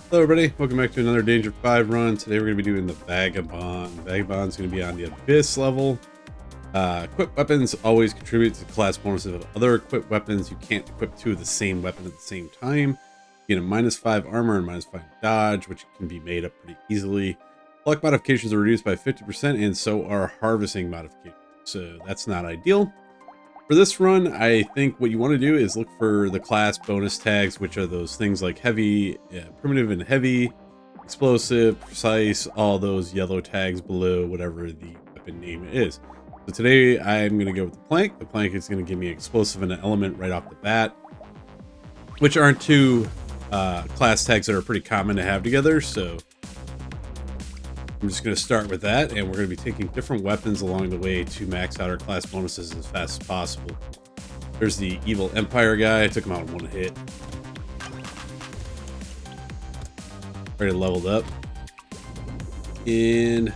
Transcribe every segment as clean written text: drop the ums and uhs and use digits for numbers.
Hello everybody, welcome back to another Danger 5 run. Today we're going to be doing the Vagabond. Vagabond's going to be on the Abyss level. Equipped weapons always contribute to class bonuses of other equipped weapons. You can't equip two of the same weapon at the same time. You get a -5 armor and -5 dodge, which can be made up pretty easily. Luck modifications are reduced by 50% and so are harvesting modifications. So that's not ideal. For this run, I think what you want to do is look for the class bonus tags, which are those things like heavy, primitive and heavy, explosive, precise, all those yellow tags below whatever the weapon name is. So today I'm going to go with the plank. The plank is going to give me explosive and an element right off the bat, which aren't two class tags that are pretty common to have together. So I'm just going to start with that, and we're going to be taking different weapons along the way to max out our class bonuses as fast as possible. There's the evil Empire guy. I took him out in one hit. Already leveled up. And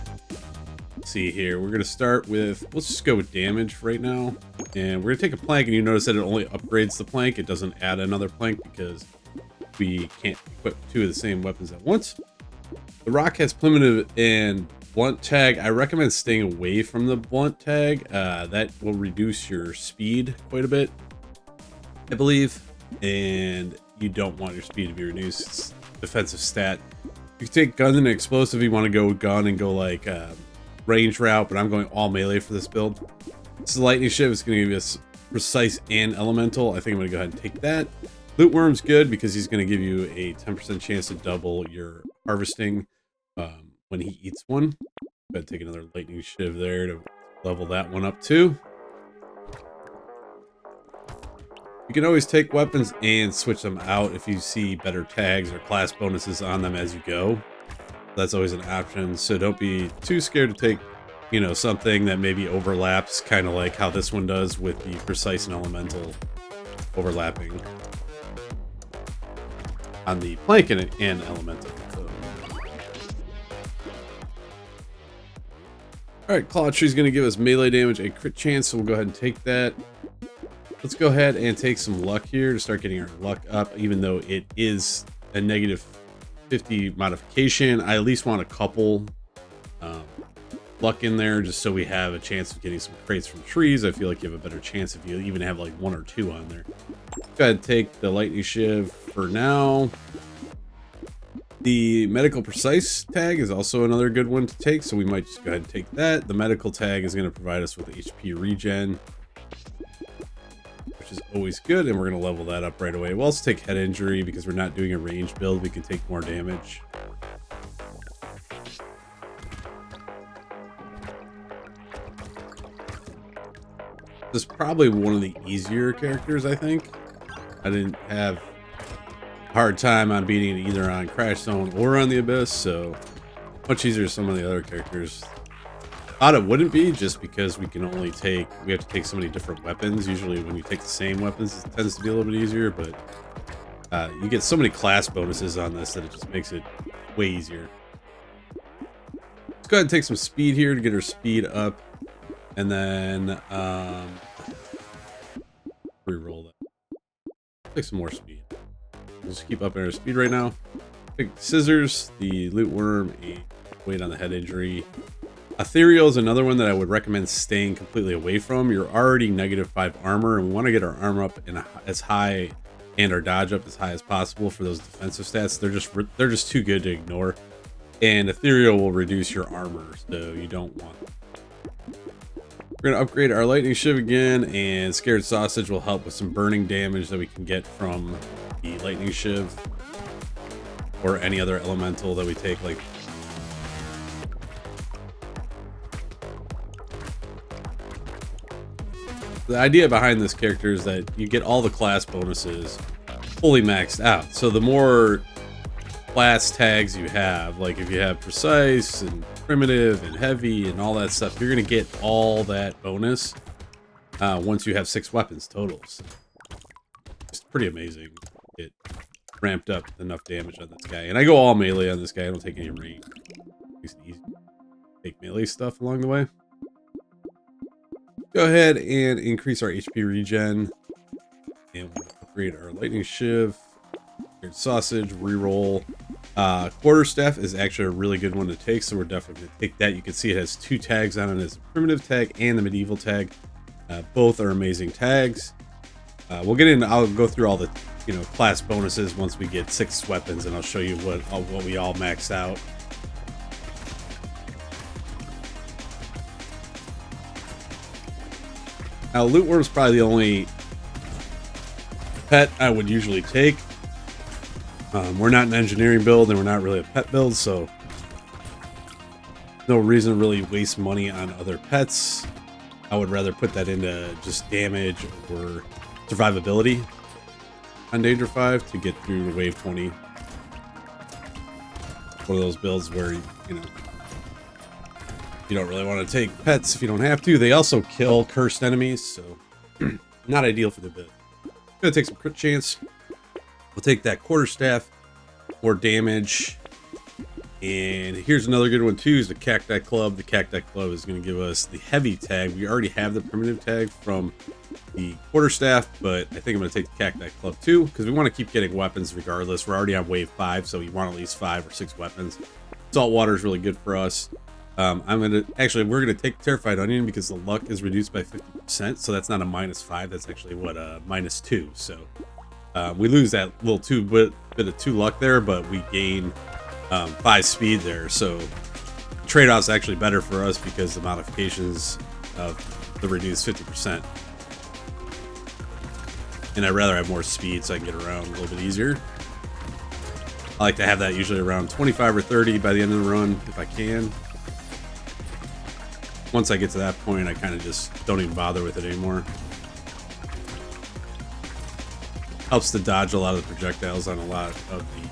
let's see here. We're going to start with, let's just go with damage right now. And we're going to take a plank, and you notice that it only upgrades the plank. It doesn't add another plank because we can't equip two of the same weapons at once. The rock has primitive and blunt tag. I recommend staying away from the blunt tag. That will reduce your speed quite a bit, I believe. And you don't want your speed to be reduced. It's a defensive stat. You can take gun and explosive. You want to go gun and go like range route, but I'm going all melee for this build. This is lightning shiv. It's going to give you us precise and elemental. I think I'm going to go ahead and take that. Loot worm's good because he's going to give you a 10% chance to double your harvesting when he eats one. Go ahead and take another lightning shiv there to level that one up too. You can always take weapons and switch them out if you see better tags or class bonuses on them as you go. That's always an option, so don't be too scared to take, you know, something that maybe overlaps, kind of like how this one does with the precise and elemental overlapping on the plank and elemental. So. Alright, Claw Tree's going to give us melee damage and crit chance, so we'll go ahead and take that. Let's go ahead and take some luck here to start getting our luck up, even though it is a -50 modification. I at least want a couple luck in there just so we have a chance of getting some crates from trees. I feel like you have a better chance if you even have like 1 or 2 on there. Go ahead and take the lightning shiv for now. The medical precise tag is also another good one to take, so we might just go ahead and take that. The medical tag is going to provide us with HP regen, which is always good, and we're going to level that up right away. We'll also take head injury because we're not doing a range build. We can take more damage. This is probably one of the easier characters, I think. I didn't have a hard time on beating it either on Crash Zone or on the Abyss, so much easier than some of the other characters. Thought it wouldn't be, just because we have to take so many different weapons. Usually when you take the same weapons, it tends to be a little bit easier, but you get so many class bonuses on this that it just makes it way easier. Let's go ahead and take some speed here to get our speed up. And then re-roll that. Take some more speed. We'll just keep up our speed right now. Take scissors, the loot worm, and wait on the head injury. Ethereal is another one that I would recommend staying completely away from. You're already -5 armor, and we want to get our armor up as high and our dodge up as high as possible for those defensive stats. They're just too good to ignore. And Ethereal will reduce your armor, so you don't want them. We're going to upgrade our lightning shiv again, and scared sausage will help with some burning damage that we can get from the lightning shiv or any other elemental that we take. Like the idea behind this character is that you get all the class bonuses fully maxed out. So the more class tags you have, like if you have precise and primitive and heavy and all that stuff, you're going to get all that bonus once you have 6 weapons total. So it's pretty amazing. It ramped up enough damage on this guy, and I go all melee on this guy. I don't take any range. Makes it easy to take melee stuff along the way. Go ahead and increase our HP regen, and we'll upgrade our lightning shiv, sausage, reroll, Quarterstaff is actually a really good one to take, so we're definitely going to take that. You can see it has 2 tags on it, as a primitive tag and the medieval tag. Both are amazing tags. We'll get in. I'll go through all the class bonuses once we get 6 weapons, and I'll show you what we all max out. Now, loot worm is probably the only pet I would usually take. We're not an engineering build, and we're not really a pet build, so no reason to really waste money on other pets. I would rather put that into just damage or survivability on Danger 5 to get through the wave 20. One of those builds where you don't really want to take pets if you don't have to. They also kill cursed enemies, so not ideal for the build. Gonna take some crit chance. We'll take that quarterstaff, more damage. And here's another good one too, is the Cacti Club. The Cacti Club is going to give us the heavy tag. We already have the primitive tag from the quarterstaff, but I think I'm going to take the Cacti Club too, because we want to keep getting weapons regardless. We're already on wave 5, so we want at least 5 or 6 weapons. Salt water is really good for us. We're going to take Terrified Onion because the luck is reduced by 50%, so that's not a -5. That's actually what -2. So we lose that little bit of 2 luck there, but we gain 5 speed there, so trade-off is actually better for us because the modifications of the reduced 50%. And I'd rather have more speed so I can get around a little bit easier. I like to have that usually around 25 or 30 by the end of the run if I can. Once I get to that point, I kind of just don't even bother with it anymore. Helps to dodge a lot of the projectiles on a lot of the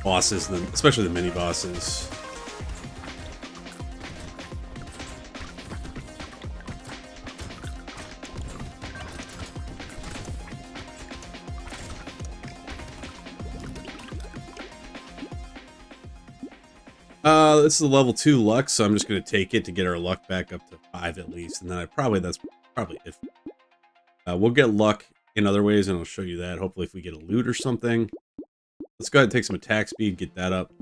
bosses, especially the mini bosses. This is a level 2 luck, so I'm just going to take it to get our luck back up to 5 at least, and then that's probably it. We'll get luck in other ways, and I'll show you that. Hopefully, if we get a loot or something. Let's go ahead and take some attack speed, get that up.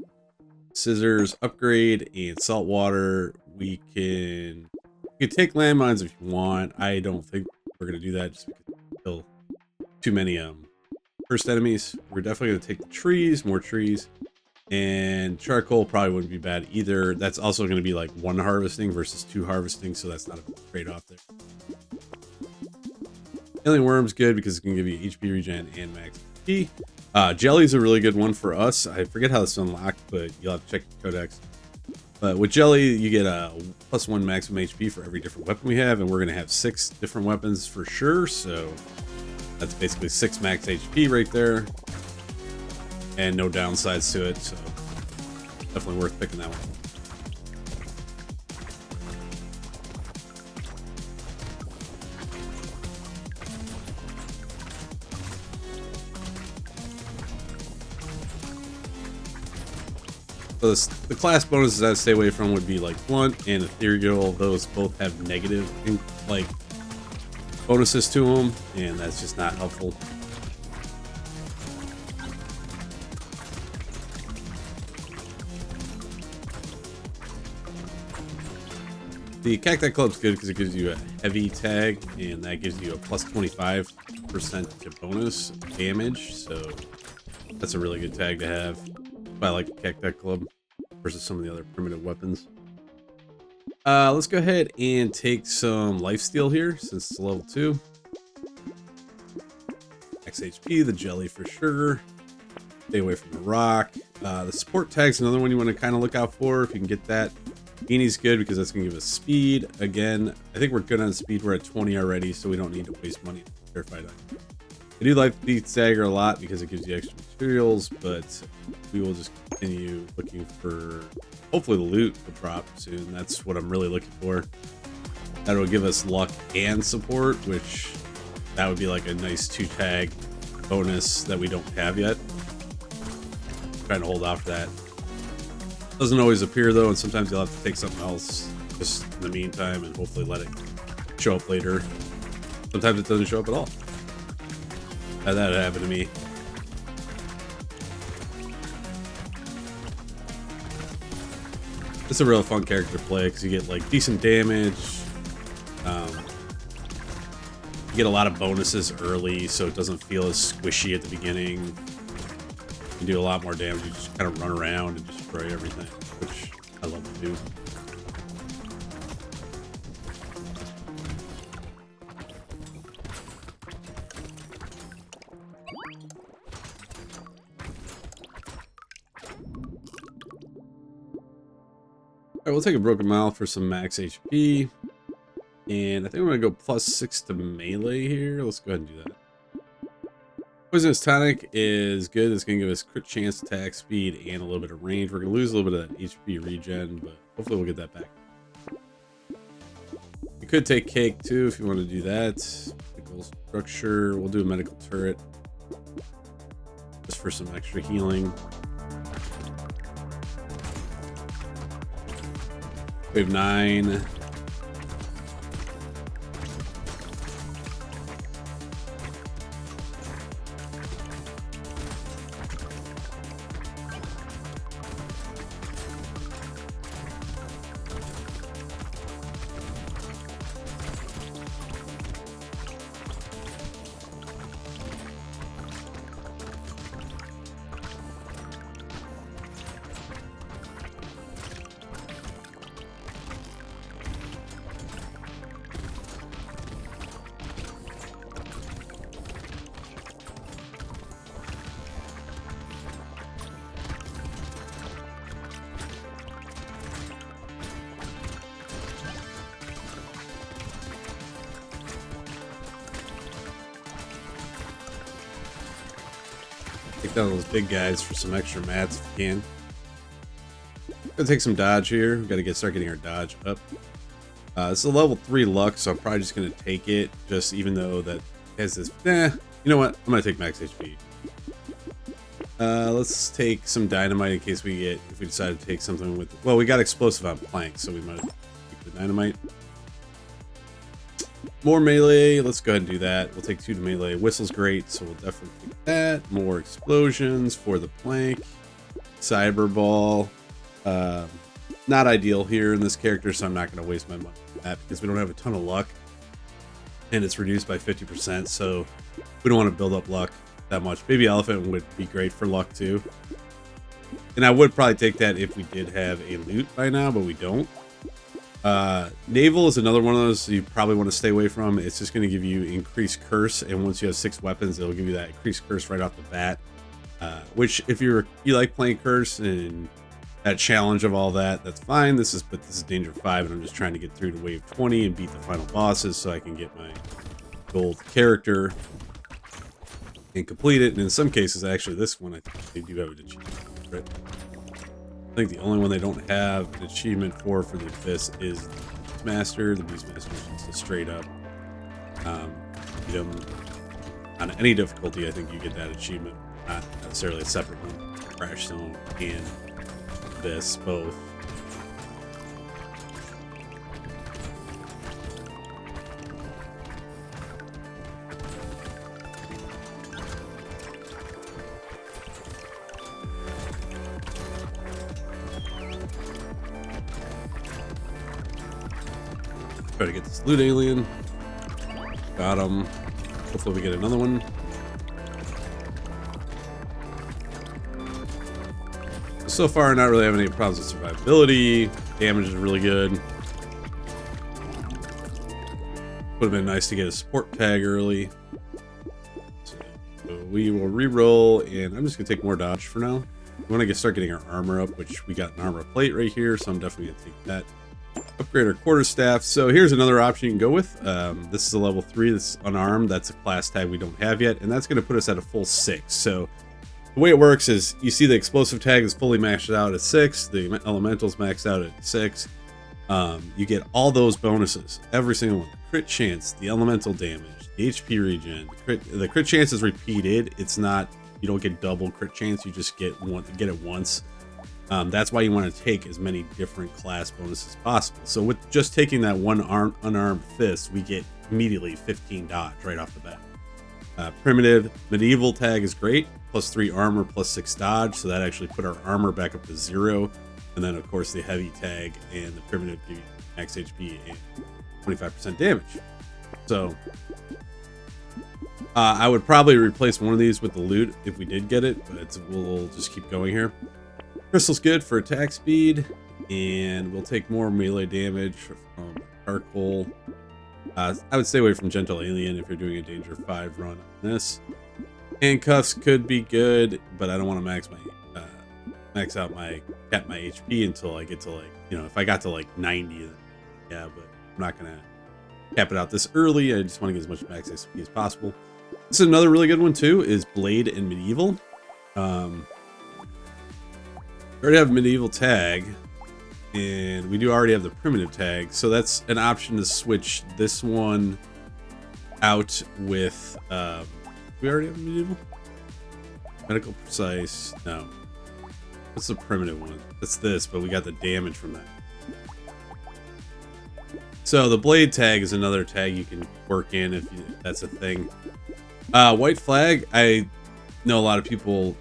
Scissors, upgrade, and salt water. You can take landmines if you want. I don't think we're going to do that just because we kill too many first enemies. We're definitely going to take the trees, more trees. And charcoal probably wouldn't be bad either. That's also going to be like 1 harvesting versus 2 harvesting, so that's not a trade-off there. Alien worm's good because it can give you HP regen and max HP. Jelly's a really good one for us. I forget how it's unlocked, but you'll have to check the codex. But with Jelly, you get a +1 maximum HP for every different weapon we have, and we're going to have 6 different weapons for sure, so that's basically 6 max HP right there. And no downsides to it, so definitely worth picking that one. So the class bonuses I'd stay away from would be like Blunt and Ethereal. Those both have negative bonuses to them, and that's just not helpful. The Cacti Club's good because it gives you a heavy tag, and that gives you a +25% to bonus damage, so that's a really good tag to have. I like the Cacti Club versus some of the other primitive weapons. Let's go ahead and take some lifesteal here since it's level 2. Max HP, the jelly for sure. Stay away from the rock. The support tag's another one you want to kind of look out for if you can get that. Beanie's good because that's going to give us speed. Again, I think we're good on speed. We're at 20 already, so we don't need to waste money on Terrified Onion. I do like the Dagger a lot because it gives you extra materials, but we will just continue looking for, hopefully the loot will drop soon. That's what I'm really looking for. That will give us luck and support, which that would be like a nice 2 tag bonus that we don't have yet. I'm trying to hold off that. Doesn't always appear though, and sometimes you'll have to take something else just in the meantime and hopefully let it show up later. Sometimes it doesn't show up at all. That happened to me. It's a real fun character to play because you get like decent damage. You get a lot of bonuses early, so it doesn't feel as squishy at the beginning. You do a lot more damage. You just kind of run around and destroy everything, which I love to do. Alright, we'll take a broken mouth for some max HP. And I think I'm going to go +6 to melee here. Let's go ahead and do that. Poisonous Tonic is good. It's going to give us crit chance, attack speed, and a little bit of range. We're going to lose a little bit of that HP regen, but hopefully we'll get that back. You could take Cake too if you want to do that. Medical Structure. We'll do a Medical Turret just for some extra healing. Wave 9. Take down those big guys for some extra mats if you can. Gonna take some dodge here. We've got to start getting our dodge up. This is a level 3 luck, so I'm probably just gonna take it. Just even though that has this. You know what? I'm gonna take max HP. Let's take some dynamite in case if we decide to take something with. Well, we got explosive on plank, so we might take the dynamite. More melee, let's go ahead and do that. We'll take 2 to melee. Whistle's great, so we'll definitely take that. More explosions for the plank. Cyber ball. Not ideal here in this character, so I'm not going to waste my money on that because we don't have a ton of luck. And it's reduced by 50%, so we don't want to build up luck that much. Baby Elephant would be great for luck too. And I would probably take that if we did have a loot by now, but we don't. Naval is another one of those you probably want to stay away from. It's just going to give you increased curse, and once you have 6 weapons, it'll give you that increased curse right off the bat. Which, if you like playing curse and that challenge of all that, that's fine. This is Danger 5, and I'm just trying to get through to wave 20 and beat the final bosses so I can get my gold character and complete it. And in some cases, actually, this one I think they do have an achievement, right? I think the only one they don't have an achievement for the Abyss is the Beastmaster. The Beastmaster is just a straight up beat 'em on any difficulty. I think you get that achievement, not necessarily a separate one. Crash Zone and Abyss both. Try to get this loot alien. Got him. Hopefully we get another one. So far, not really having any problems with survivability. Damage is really good. Would have been nice to get a support tag early. So we will re-roll, and I'm just gonna take more dodge for now. We want to start getting our armor up, which we got an armor plate right here, so I'm definitely gonna take that. Upgrade our quarterstaff. So here's another option you can go with. This is a level 3. This is unarmed. That's a class tag we don't have yet, and that's going to put us at a full 6. So the way it works is you see the explosive tag is fully maxed out at 6. The elemental's maxed out at 6. You get all those bonuses, every single one. Crit chance, the elemental damage, the HP regen. The crit chance is repeated. It's not, you don't get double crit chance. You just get it once. That's why you want to take as many different class bonuses as possible. So with just taking that one unarmed fist, we get immediately 15 dodge right off the bat. Primitive medieval tag is great. +3 armor, +6 dodge. So that actually put our armor back up to 0. And then of course the heavy tag and the primitive give you max HP and 25% damage. So I would probably replace one of these with the loot if we did get it, but we'll just keep going here. Crystal's good for attack speed, and we'll take more melee damage from charcoal. I would stay away from Gentle Alien if you're doing a Danger 5 run on this. Handcuffs could be good, but I don't want to max out my HP until I get to, like, you know, if I got to like 90, then yeah, but I'm not gonna cap it out this early. I just want to get as much max HP as possible. This is another really good one too, is Blade and Medieval. We already have Medieval tag, and we do already have the primitive tag, so that's an option to switch this one out with we already have Medieval? Medical Precise, no. What's the primitive one? That's this, but we got the damage from that. So the Blade tag is another tag you can work in if that's a thing. White Flag, I know a lot of people,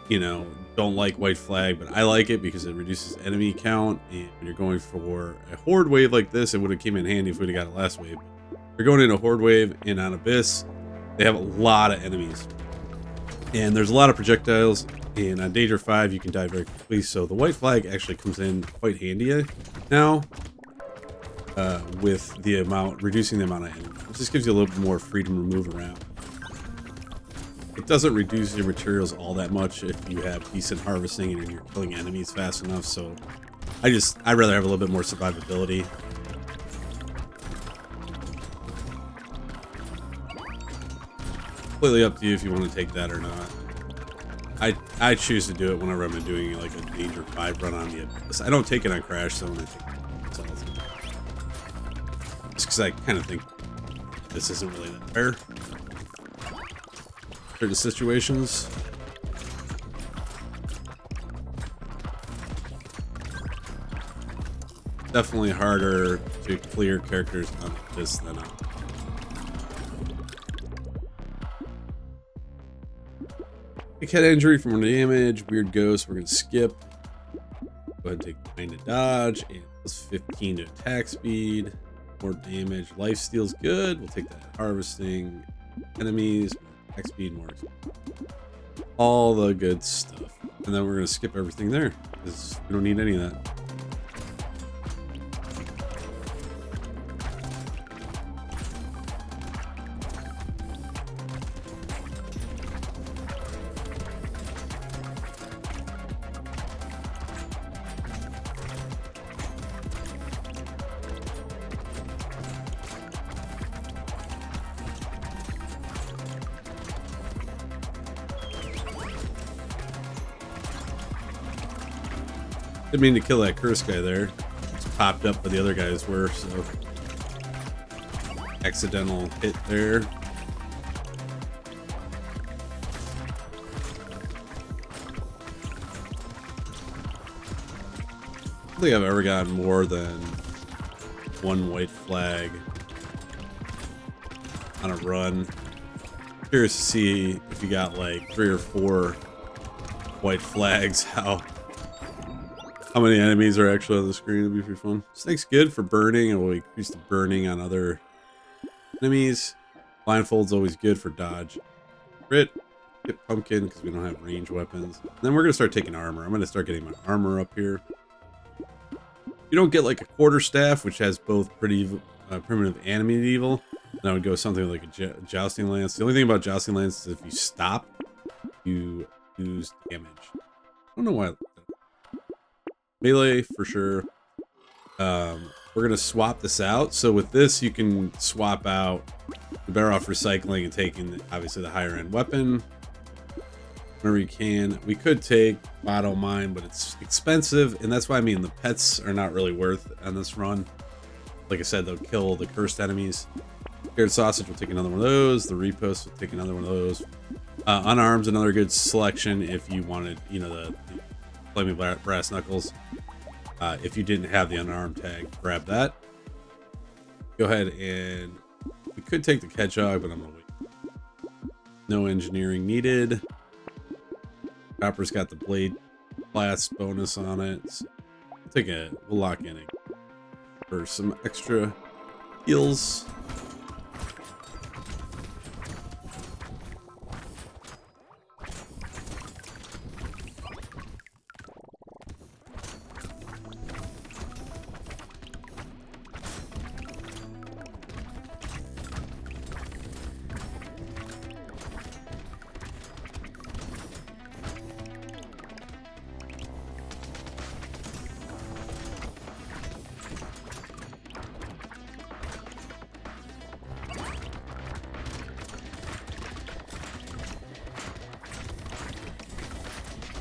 you know, don't like White Flag, but I like it because it reduces enemy count, and when you're going for a horde wave like this, it would have came in handy if we'd have got a last wave. You're going in a horde wave and on Abyss, they have a lot of enemies, and there's a lot of projectiles, and on Danger 5 you can die very quickly, so the White Flag actually comes in quite handy now, with the reducing the amount of enemies. It just gives you a little bit more freedom to move around. It doesn't reduce your materials all that much if you have decent harvesting and you're killing enemies fast enough, so I'd rather have a little bit more survivability. Completely up to you if you want to take that or not. I choose to do it whenever I'm doing like a Danger 5 run on the Abyss. I don't take it on Crash, so when I take it, just because I kind of think this isn't really that fair. Certain situations. Definitely harder to clear characters on this than on. Big head injury from damage, weird ghost, we're gonna skip. Go ahead and take 9 to dodge and plus 15 to attack speed. More damage. Life steal's good. We'll take that. Harvesting enemies, attack speed, more. All the good stuff. And then we're gonna skip everything there because we don't need any of that. Didn't mean to kill that curse guy there. It's popped up where the other guys were, so accidental hit there. I don't think I've ever gotten more than one white flag on a run. Curious to see if you got like 3 or 4 white flags, how many enemies are actually on the screen. It'd be pretty fun. Snake's good for burning, and we'll increase the burning on other enemies. Blindfold's always good for dodge. Crit, get pumpkin because we don't have range weapons. And then we're gonna start taking armor. I'm gonna start getting my armor up here. You don't get like a quarterstaff, which has both pretty primitive and medieval. Then I would go something like a jousting lance. The only thing about jousting lance is if you stop, you lose damage. I don't know why. Melee for sure. We're gonna swap this out. So with this, you can swap out. You're better off recycling and taking obviously the higher end weapon whenever you can. We could take Auto Mine, but it's expensive, and that's why I mean the pets are not really worth on this run. Like I said, they'll kill the cursed enemies. Scared Sausage will take another one of those. The Repost will take another one of those. Unarmed's another good selection if you wanted, you know, the Flaming Brass Knuckles. If you didn't have the unarmed tag, grab that. Go ahead and we could take the Hedgehog, but I'm gonna wait. No engineering needed. Copper's got the blade class bonus on it. So we'll lock in it for some extra heals.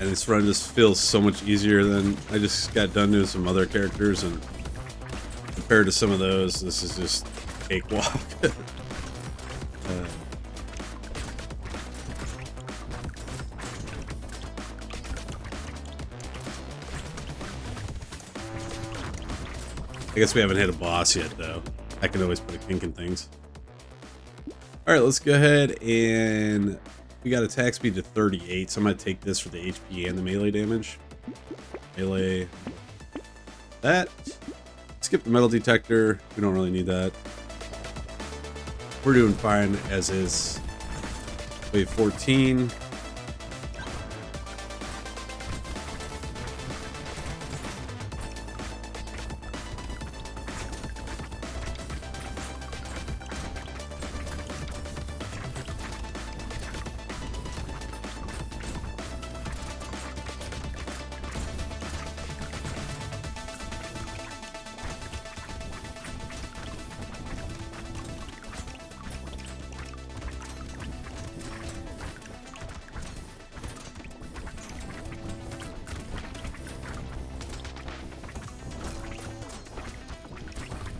And this run just feels so much easier than I just got done doing some other characters, and compared to some of those, this is just cakewalk. I guess we haven't hit a boss yet, though. I can always put a kink in things. All right, let's go ahead and we got attack speed to 38, so I'm going to take this for the HP and the melee damage. Melee. That. Skip the metal detector. We don't really need that. We're doing fine as is. Wave 14.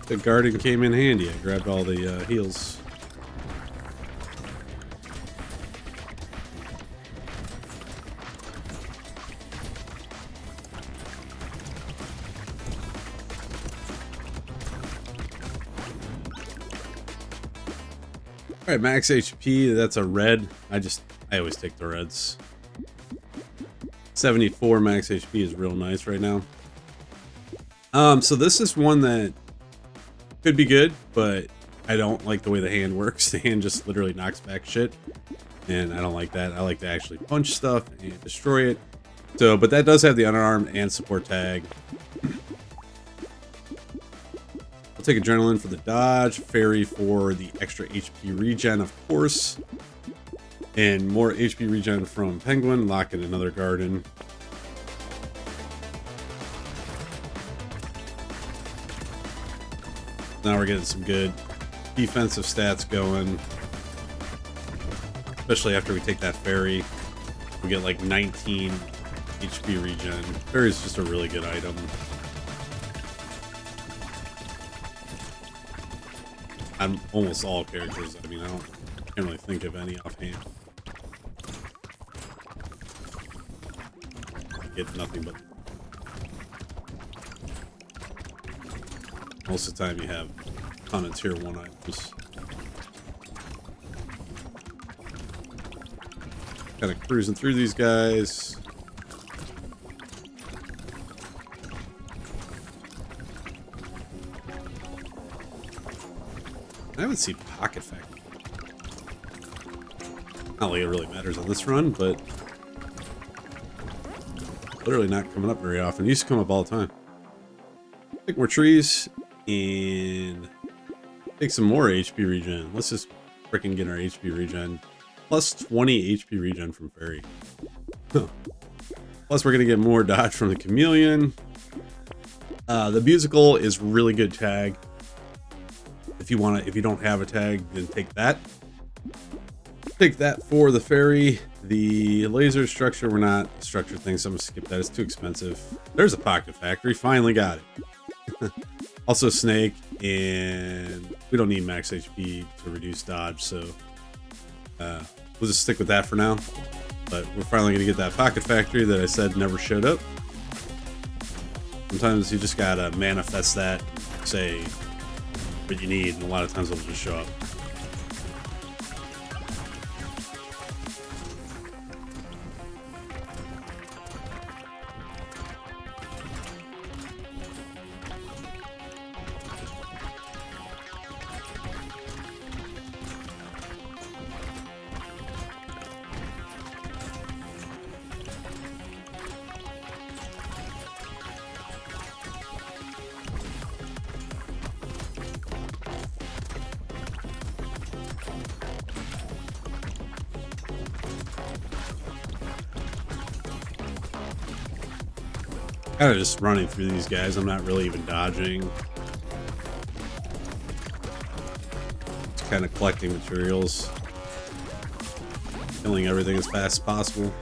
The garden came in handy. I grabbed all the heals. All right, max HP. That's a red. I always take the reds. 74 max HP is real nice right now. So this is one that could be good, but I don't like the way the hand works. The hand just literally knocks back shit, and I don't like that. I like to actually punch stuff and destroy it. So, but that does have the unarmed and support tag. I'll take adrenaline for the dodge, fairy for the extra HP regen, of course, and more HP regen from penguin. Lock in another garden. Now we're getting some good defensive stats going, especially after we take that fairy. We get like 19 HP regen. Fairy is just a really good item. On almost all characters. I mean, can't really think of any offhand. I get nothing but. Most of the time you have ton of tier 1 items. Kind of cruising through these guys. I haven't seen Pocket Factory. Not like it really matters on this run, but literally not coming up very often. It used to come up all the time. Take more trees. And take some more HP regen. Let's just freaking get our HP regen. Plus 20 HP regen from fairy. Huh. Plus we're gonna get more dodge from the chameleon. The musical is really good tag. If you don't have a tag, then take that. Take that for the fairy. The laser structure, we're not a structure thing, so I'm gonna skip that. It's too expensive. There's a Pocket Factory. Finally got it. Also snake, and we don't need max HP to reduce dodge, so we'll just stick with that for now. But we're finally going to get that Pocket Factory that I said never showed up. Sometimes you just gotta manifest that, say what you need, and a lot of times it'll just show up. Kind of just running through these guys. I'm not really even dodging. Just kind of collecting materials. Killing everything as fast as possible.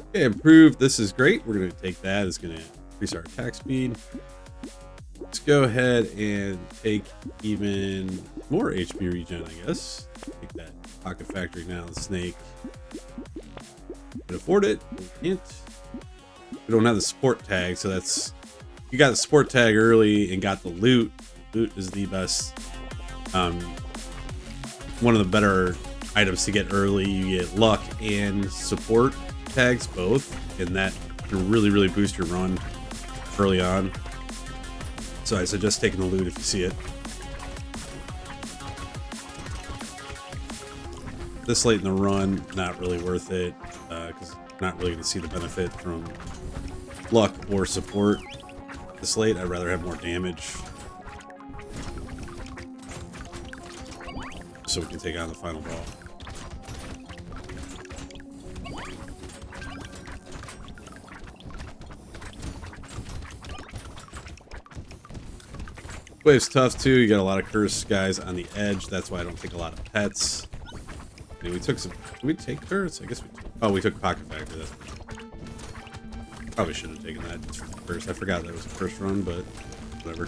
Okay, improved. This is great. We're going to take that. It's going to increase our attack speed. Let's go ahead and take even more HP regen, I guess. Take that pocket factory now. The snake. Can afford it. We can't. We don't have the support tag, so that's. You got the support tag early and got the loot. Loot is the best. One of the better items to get early. You get luck and support tags both, and that can really boost your run early on. So I suggest taking the loot if you see it. This late in the run, not really worth it, because I'm not really going to see the benefit from luck or support. This late, I'd rather have more damage, so we can take on the final ball. Wave's tough too. You got a lot of cursed guys on the edge. That's why I don't take a lot of pets. I mean, we took some. Did we take curse? I guess we. Oh, we took pocket factory. That's probably should have taken that first. I forgot that was a first run, but whatever.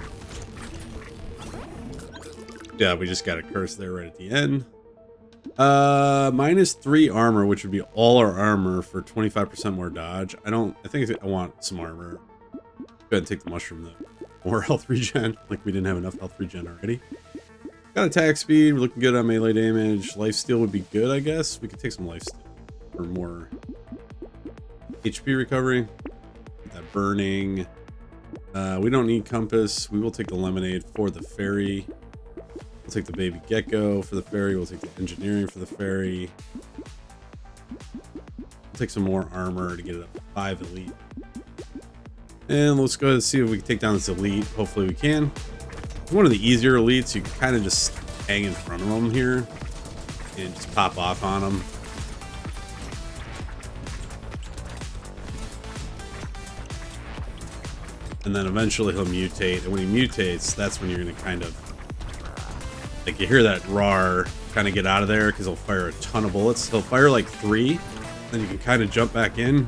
Yeah, we just got a curse there right at the end. -3 armor, which would be all our armor for 25% more dodge. I think I want some armor. Go ahead and take the mushroom though. More health regen, like we didn't have enough health regen already. Got attack speed, we're looking good on melee damage. Lifesteal would be good, I guess. We could take some lifesteal for more HP recovery. Get that burning. We don't need compass. We will take the lemonade for the fairy. We'll take the baby gecko for the fairy. We'll take the engineering for the fairy. We'll take some more armor to get it up to 5 elite. And let's go ahead and see if we can take down this elite. Hopefully we can. It's one of the easier elites. You can kind of just hang in front of them here and just pop off on them. And then eventually he'll mutate. And when he mutates, that's when you're going to kind of, like, you hear that roar, kind of get out of there because he'll fire a ton of bullets. He'll fire like 3, then you can kind of jump back in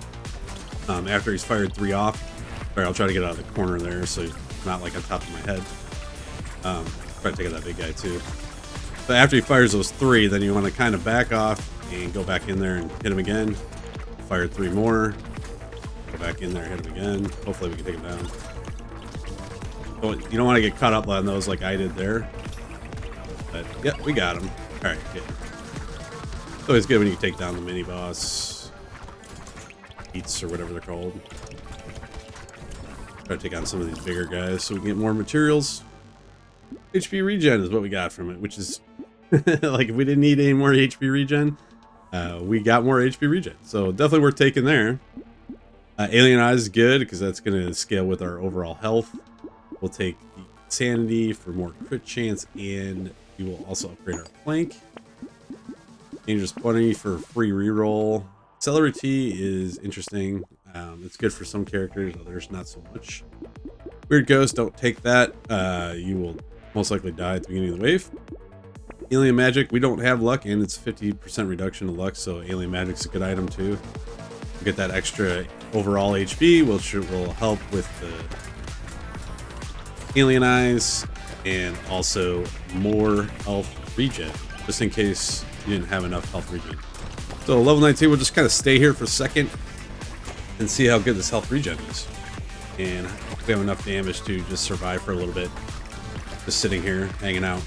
after he's fired 3 off. Alright, I'll try to get out of the corner there so he's not like on top of my head. Try to take out that big guy too. But after he fires those 3, then you want to kind of back off and go back in there and hit him again. Fire 3 more. Go back in there, hit him again. Hopefully we can take him down. You don't want to get caught up on those like I did there. But yeah, we got him. Alright, good. It's always good when you take down the mini boss. Beats or whatever they're called. Try to take on some of these bigger guys so we can get more materials. HP regen is what we got from it, which is like if we didn't need any more HP regen, we got more HP regen. So definitely worth taking there. Alien Eyes is good because that's going to scale with our overall health. We'll take the Sanity for more crit chance, and we will also upgrade our flank. Dangerous Bunny for free reroll. Celery Tea is interesting. It's good for some characters, others not so much. Weird Ghost, don't take that. You will most likely die at the beginning of the wave. Alien Magic, we don't have luck, and it's 50% reduction to luck, so Alien Magic's a good item too. We'll get that extra overall HP, which will help with the Alien Eyes, and also more health regen, just in case you didn't have enough health regen. So level 19, we'll just kind of stay here for a second and see how good this health regen is. And if we have enough damage to just survive for a little bit. Just sitting here, hanging out.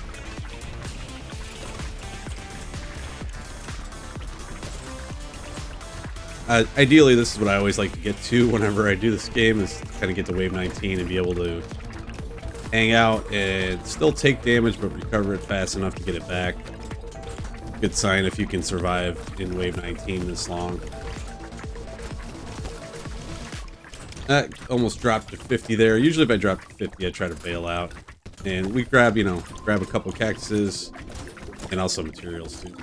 Ideally, this is what I always like to get to whenever I do this game, is kind of get to wave 19 and be able to hang out and still take damage, but recover it fast enough to get it back. Good sign if you can survive in wave 19 this long. That almost dropped to 50 there. Usually if I drop to 50, I try to bail out. And we grab, grab a couple cactuses and also materials too.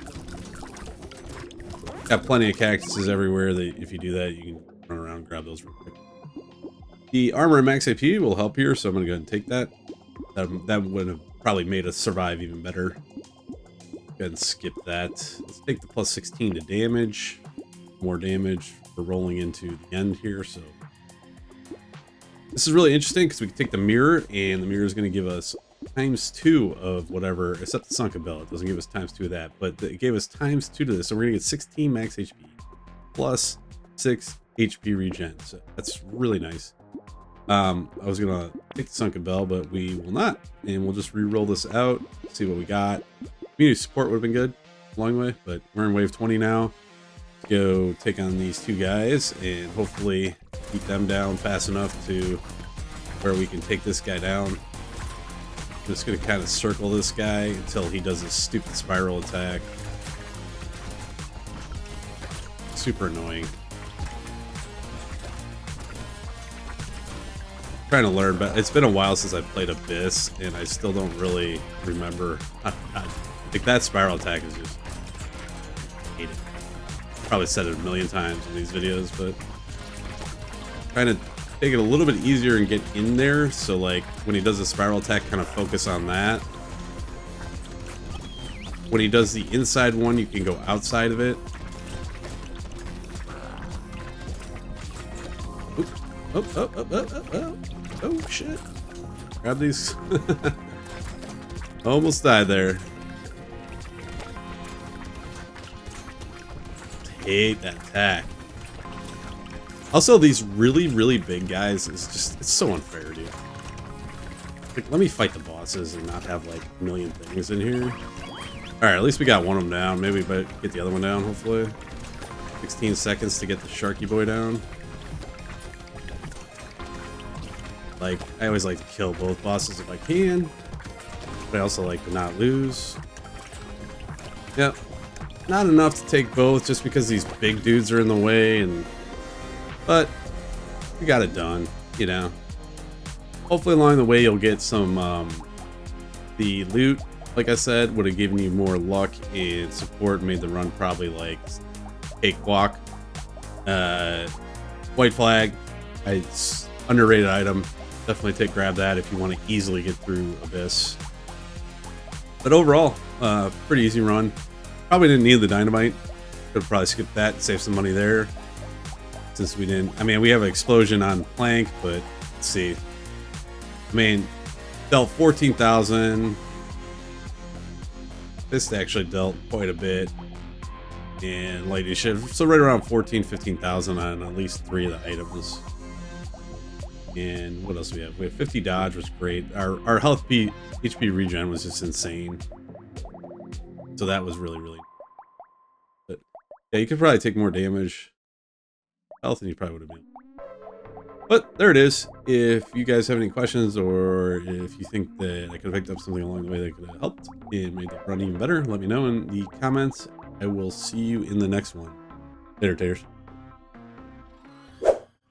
Got plenty of cactuses everywhere that if you do that, you can run around and grab those real quick. The armor and max AP will help here, so I'm going to go ahead and take that. That would have probably made us survive even better. Go ahead and skip that. Let's take the plus 16 to damage. More damage for rolling into the end here. So this is really interesting because we can take the mirror, and the mirror is going to give us ×2 of whatever, except the sunken bell. It doesn't give us ×2 of that, but it gave us ×2 to this. So we're going to get 16 max HP plus 6 HP regen. So that's really nice. I was gonna take the sunken bell, but we will not, and we'll just re-roll this out, see what we got. Community support would have been good along the way, but we're in wave 20 now. Let's go take on these two guys and hopefully keep them down fast enough to where we can take this guy down. I'm just gonna kind of circle this guy until he does his stupid spiral attack. Super annoying. Trying to learn, but it's been a while since I played Abyss, and I still don't really remember. Like that spiral attack is just hate it. Probably said it a million times in these videos, but trying to take it a little bit easier and get in there. So like when he does a spiral attack, kind of focus on that. When he does the inside one, you can go outside of it. Oh shit. Grab these. Almost died there. Hate that attack. Also, these really big guys is just, it's so unfair, dude. Like, let me fight the bosses and not have like a million things in here. Alright, at least we got one of them down. Maybe we get the other one down, hopefully. 16 seconds to get the Sharky Boy down. Like, I always like to kill both bosses if I can, but I also like to not lose. Yep, not enough to take both just because these big dudes are in the way, but we got it done, you know. Hopefully along the way you'll get some, the loot, like I said, would have given you more luck and support, made the run probably like cakewalk. White flag, it's underrated item. Definitely grab that if you want to easily get through Abyss. But overall, pretty easy run. Probably didn't need the dynamite. Could probably skip that and save some money there. Since we didn't, I mean, we have an explosion on plank, but let's see. I mean, dealt 14,000. This actually dealt quite a bit. And lightning shift, so right around 15,000 on at least 3 of the items. And what else do we have? We have 50 dodge, was great. Our health HP regen was just insane. So that was really. But yeah, you could probably take more damage. Health, and you probably would have been. But there it is. If you guys have any questions, or if you think that I could have picked up something along the way that could have helped and made the run even better, let me know in the comments. I will see you in the next one. Later, taters.